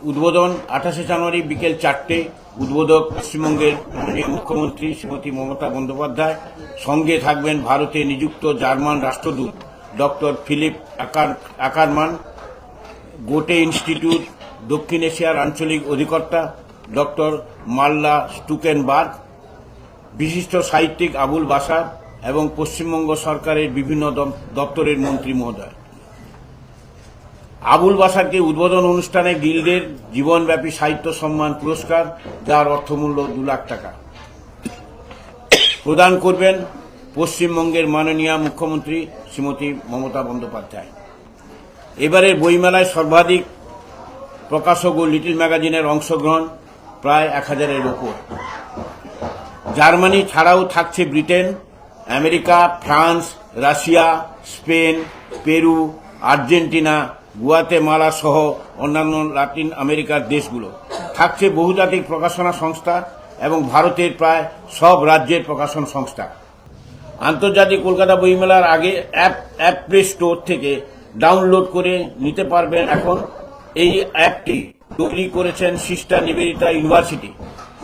উদ্বোধন 28 জানুয়ারি বিকেল 4টে। উদ্বোধক পশ্চিমবঙ্গের মুখ্যমন্ত্রী শ্রীমতী মমতা বন্দ্যোপাধ্যায়। সঙ্গে থাকবেন ভারতে নিযুক্ত জার্মান রাষ্ট্রদূত ডক্টর ফিলিপ আকারমান, গোটে ইনস্টিটিউট দক্ষিণ এশিয়ার আঞ্চলিক অধিকর্তা ডক্টর মাল্লা স্টুকেনবার্গ, বিশিষ্ট সাহিত্যিক আবুল বাশার এবং পশ্চিমবঙ্গ সরকারের বিভিন্ন দপ্তরের মন্ত্রী মহোদয়। আবুল বাশারকে উদ্বোধন অনুষ্ঠানে গিল্ডের জীবনব্যাপী সাহিত্য সম্মান পুরস্কার, যার অর্থমূল্য 2 লাখ টাকা, প্রদান করবেন পশ্চিমবঙ্গের মাননীয় মুখ্যমন্ত্রী শ্রীমতী মমতা বন্দ্যোপাধ্যায়। এবারের বইমেলায় সর্বাধিক প্রকাশক ও লিটল ম্যাগাজিনের অংশগ্রহণ প্রায় 1000-এর ওপর। জার্মানি ছাড়াও থাকছে Britain, America, France, Russia, Spain, Peru, Argentina, Guatemala সহ অন্যান্য লাতিন আমেরিকার দেশগুলো। থাকছে বহুজাতিক প্রকাশনা সংস্থা এবং ভারতের প্রায় সব রাজ্যের প্রকাশন সংস্থা। আন্তর্জাতিক কলকাতা বইমেলার আগে অ্যাপ প্লে স্টোর থেকে ডাউনলোড করে নিতে পারবেন। এখন এই অ্যাপটি তৈরি করেছেন সিস্টার নিবেদিতা ইউনিভার্সিটি।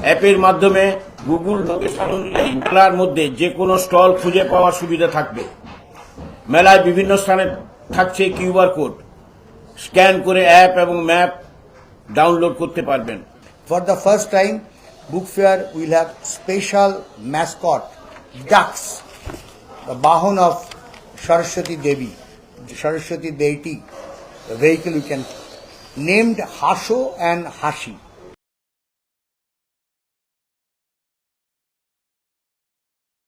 অ্যাপের মাধ্যমে গুগল লোকেশন অনুযায়ী মেলার মধ্যে যে কোনো স্টল খুঁজে পাওয়ার সুবিধা থাকবে। মেলায় বিভিন্ন স্থানে থাকছে কিউআর কোড, স্ক্যান করে অ্যাপ এবং ম্যাপ ডাউনলোড করতে পারবেন। For the first time, book fair will have special mascot ducks, the Bahon of Saraswati Devi, Saraswati deity, the vehicle you can named Hasho and Hashi.